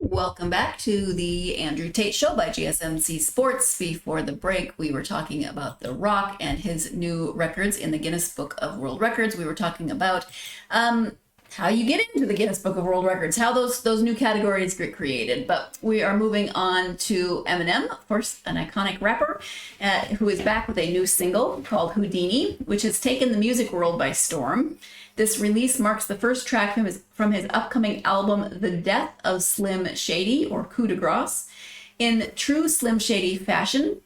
Welcome back to the Andrew Tate Show by GSMC Sports. Before the break, we were talking about The Rock and his new records in the Guinness Book of World Records. We were talking about how you get into the Guinness Book of World Records, how those new categories get created. But we are moving on to Eminem, of course, an iconic rapper who is back with a new single called Houdini, which has taken the music world by storm. This release marks the first track from his upcoming album, The Death of Slim Shady, or Coup de Grace. In true Slim Shady fashion,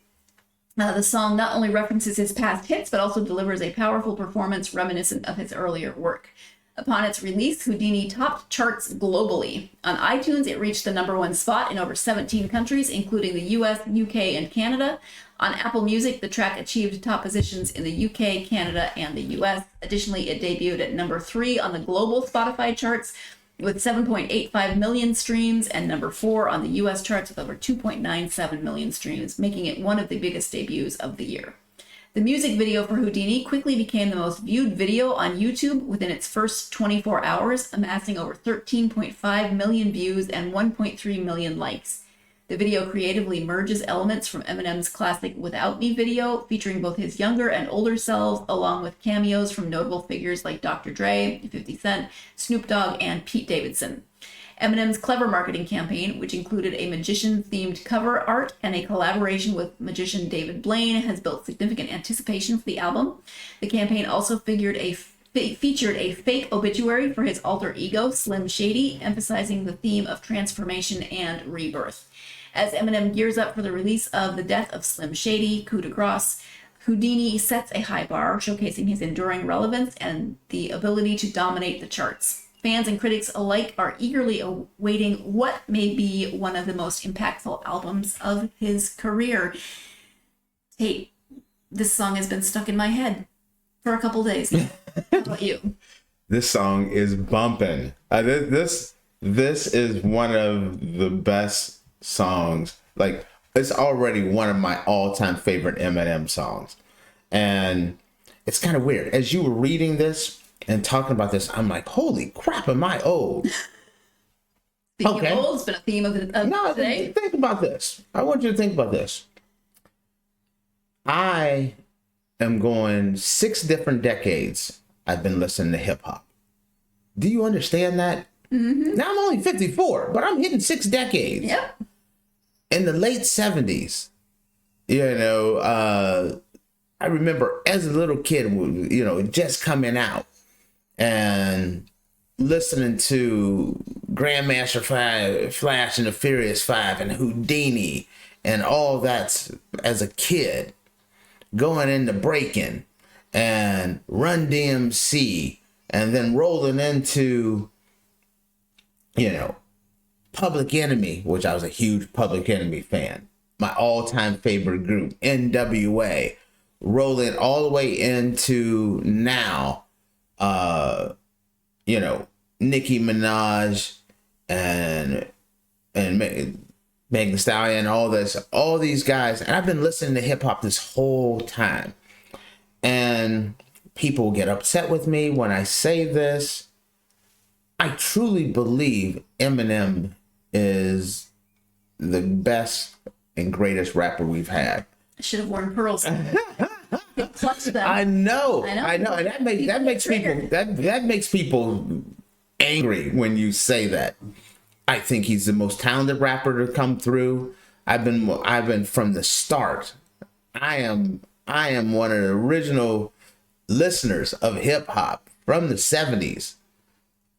the song not only references his past hits, but also delivers a powerful performance reminiscent of his earlier work. Upon its release, Houdini topped charts globally. On iTunes, it reached the #1 spot in over 17 countries, including the US, UK, and Canada. On Apple Music, the track achieved top positions in the UK, Canada, and the US. Additionally, it debuted at #3 on the global Spotify charts with 7.85 million streams, and #4 on the US charts with over 2.97 million streams, making it one of the biggest debuts of the year. The music video for Houdini quickly became the most viewed video on YouTube within its first 24 hours, amassing over 13.5 million views and 1.3 million likes. The video creatively merges elements from Eminem's classic Without Me video, featuring both his younger and older selves, along with cameos from notable figures like Dr. Dre, 50 Cent, Snoop Dogg, and Pete Davidson. Eminem's clever marketing campaign, which included a magician-themed cover art and a collaboration with magician David Blaine, has built significant anticipation for the album. The campaign also featured a fake obituary for his alter ego, Slim Shady, emphasizing the theme of transformation and rebirth. As Eminem gears up for the release of The Death of Slim Shady, Coup de Grace, Houdini sets a high bar, showcasing his enduring relevance and the ability to dominate the charts. Fans and critics alike are eagerly awaiting what may be one of the most impactful albums of his career. Hey, this song has been stuck in my head for a couple days. How about you? This song is bumping. This is one of the best songs. Like, it's already one of my all-time favorite Eminem songs. And it's kind of weird. As you were reading this and talking about this, I'm like, holy crap, am I old? Speaking of old, it's been a theme of today. Think about this. I want you to think about this. I am going 6 different decades I've been listening to hip hop. Do you understand that? Mm-hmm. Now I'm only 54, but I'm hitting 6 decades. Yep. In the late 70s, I remember as a little kid, just coming out and listening to Grandmaster Flash and the Furious Five and Houdini and all that as a kid, going into breaking and Run DMC, and then rolling into, Public Enemy, which I was a huge Public Enemy fan. My all-time favorite group, NWA, rolling all the way into now, Nicki Minaj and Megan Thee Stallion, all these guys. And I've been listening to hip hop this whole time. And people get upset with me when I say this. I truly believe Eminem is the best and greatest rapper we've had. I should have worn pearls. Clutch them. I know. And that makes people angry when you say that. I think he's the most talented rapper to come through. I've been from the start. I am one of the original listeners of hip hop from the 70s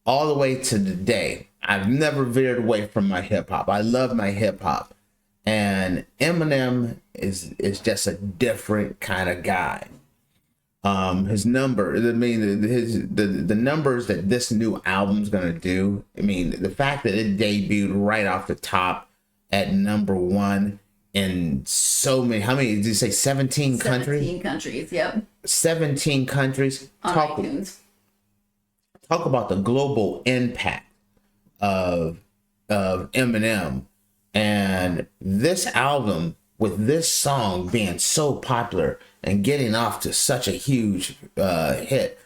all the way to today. I've never veered away from my hip hop. I love my hip hop. And Eminem is just a different kind of guy. His number, the numbers that this new album's gonna do. I mean, the fact that it debuted right off the top at #1 in so many. How many did you say? 17 countries. 17 countries. Yep. 17 countries. On iTunes. Talk about the global impact of Eminem, and this album, with this song being so popular and getting off to such a huge hit,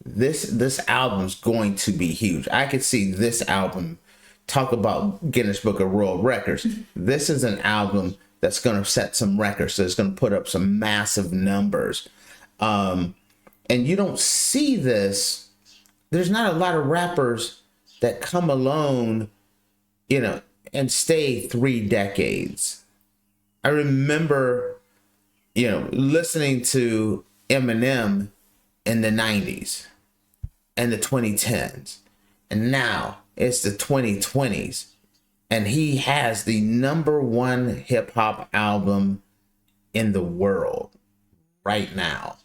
this album's going to be huge. I could see this album talk about Guinness Book of World Records. This is an album that's going to set some records. So it's going to put up some massive numbers. And you don't see this. There's not a lot of rappers that come alone, and stay 3 decades. I remember, listening to Eminem in the 90s and the 2010s. And now it's the 2020s. And he has the #1 hip hop album in the world right now.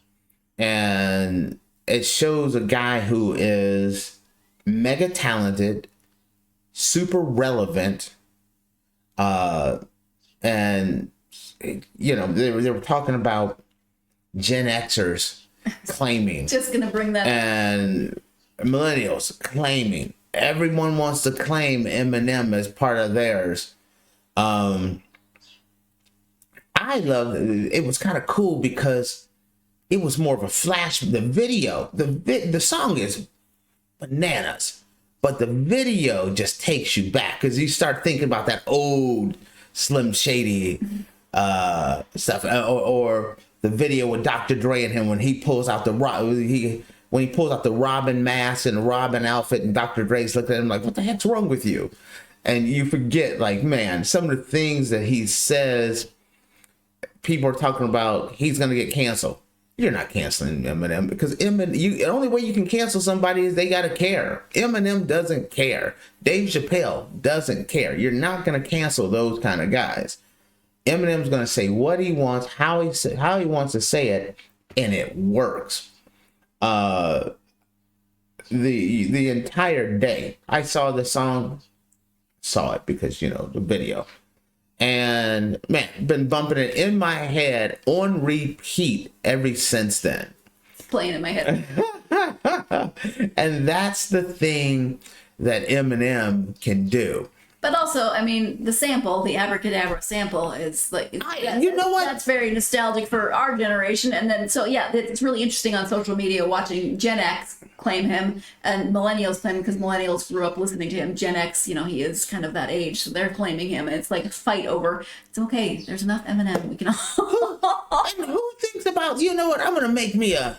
And it shows a guy who is mega talented, super relevant, and they were talking about Gen Xers claiming, just gonna bring that and millennials claiming. Everyone wants to claim Eminem as part of theirs. I love it. It was kind of cool because it was more of a flash. The video, the song is bananas, but the video just takes you back because you start thinking about that old Slim Shady stuff, or the video with Dr. Dre and him when he pulls out the Robin mask and the Robin outfit, and Dr. Dre's looking at him like, "What the heck's wrong with you?" And you forget, like, man, some of the things that he says. People are talking about he's gonna get canceled. You're not canceling Eminem because the only way you can cancel somebody is they gotta care. Eminem doesn't care. Dave Chappelle doesn't care. You're not gonna cancel those kind of guys. Eminem's gonna say what he wants, how he wants to say it, and it works. The entire day I saw the song, saw it because the video. And man, been bumping it in my head on repeat ever since then. It's playing in my head. And that's the thing that Eminem can do. But also, I mean, the sample, the abracadabra sample, is like, you know what? That's very nostalgic for our generation. And then, so yeah, it's really interesting on social media watching Gen X claim him and millennials claim him because millennials grew up listening to him. Gen X, he is kind of that age, so they're claiming him. And it's like a fight over, it's okay, there's enough Eminem, we can all. And who thinks about, what, I'm gonna make me a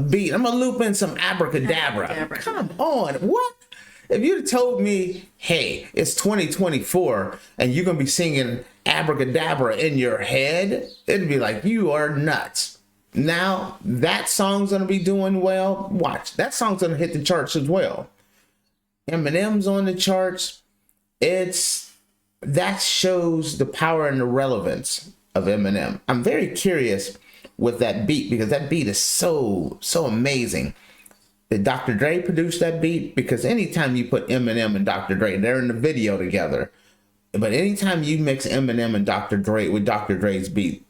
beat. I'm gonna loop in some abracadabra. Come on, what? If you'd have told me, hey, it's 2024 and you're going to be singing abracadabra in your head, it'd be like, you are nuts. Now, that song's going to be doing well. Watch, that song's going to hit the charts as well. Eminem's on the charts. That shows the power and the relevance of Eminem. I'm very curious with that beat because that beat is so amazing. Did Dr. Dre produce that beat? Because anytime you put Eminem and Dr. Dre, they're in the video together. But anytime you mix Eminem and Dr. Dre with Dr. Dre's beat,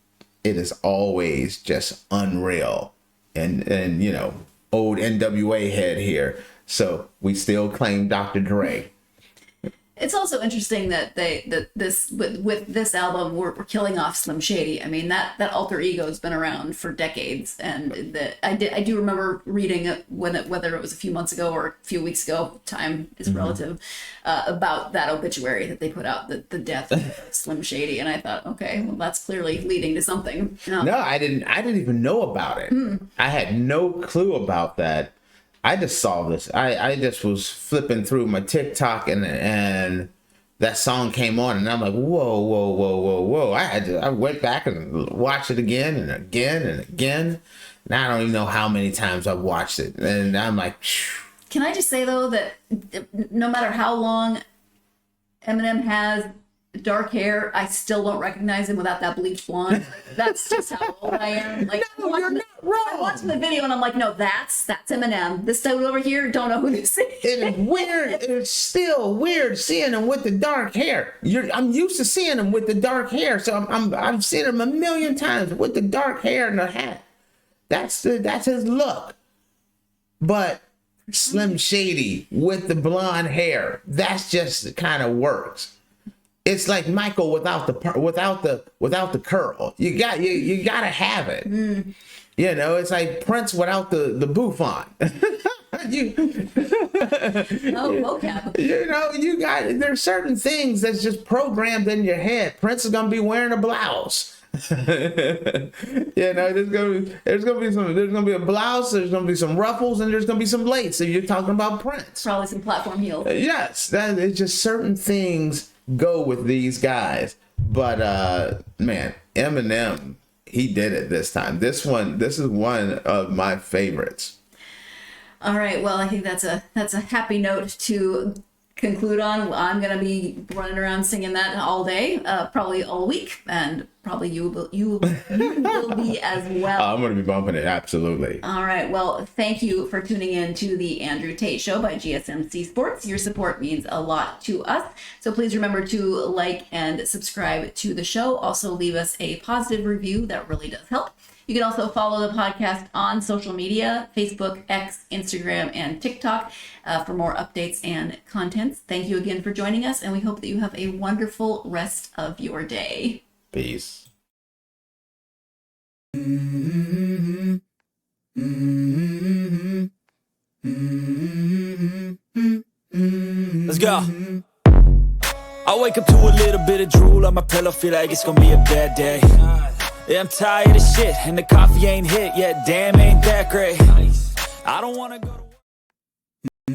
it is always just unreal. And old NWA head here. So we still claim Dr. Dre. It's also interesting that with this album we're killing off Slim Shady. I mean that alter ego has been around for decades, and I do remember reading whether it was a few months ago or a few weeks ago, time is relative, about that obituary that they put out, the death of Slim Shady, and I thought, okay, well that's clearly leading to something. No, I didn't even know about it. I had no clue about that. I just saw this. I just was flipping through my TikTok and that song came on and I'm like, whoa. I went back and watched it again and again and again. And I don't even know how many times I've watched it. And I'm like, phew. Can I just say though that no matter how long Eminem has dark hair, I still don't recognize him without that bleached blonde. That's just how old I am. Like, no, you're not wrong. I'm watching the video and I'm like, no, that's Eminem. This dude over here, don't know who this is. It is weird. It's still weird seeing him with the dark hair. I'm used to seeing him with the dark hair, so I've seen him a million times with the dark hair and the hat. That's his look. But Slim Shady with the blonde hair, that's just kind of works. It's like Michael without the curl. You gotta have it. It's like Prince without the bouffant. You, vocab. you know, there's certain things that's just programmed in your head. Prince is gonna be wearing a blouse. You know, there's gonna be a blouse, there's gonna be some ruffles, and there's gonna be some lace. If you're talking about Prince, Probably some platform heels. yes, that it's just certain things go with these guys. But man, Eminem, he did it this time. This is one of my favorites. All right. Well, I think that's a happy note to conclude on. I'm gonna be running around singing that all day, probably all week, and probably you will be as well. I'm gonna be bumping it, absolutely. All right. Well, thank you for tuning in to the Andrew Tate Show by GSMC Sports. Your support means a lot to us. So please remember to like and subscribe to the show. Also, leave us a positive review. That really does help. You can also follow the podcast on social media, Facebook, X, Instagram, and TikTok for more updates and contents. Thank you again for joining us, and we hope that you have a wonderful rest of your day. Peace. Let's go. I wake up to a little bit of drool on my pillow, feel like it's gonna be a bad day. Yeah, I'm tired of shit, and the coffee ain't hit yet. Damn, ain't that great. I don't wanna go to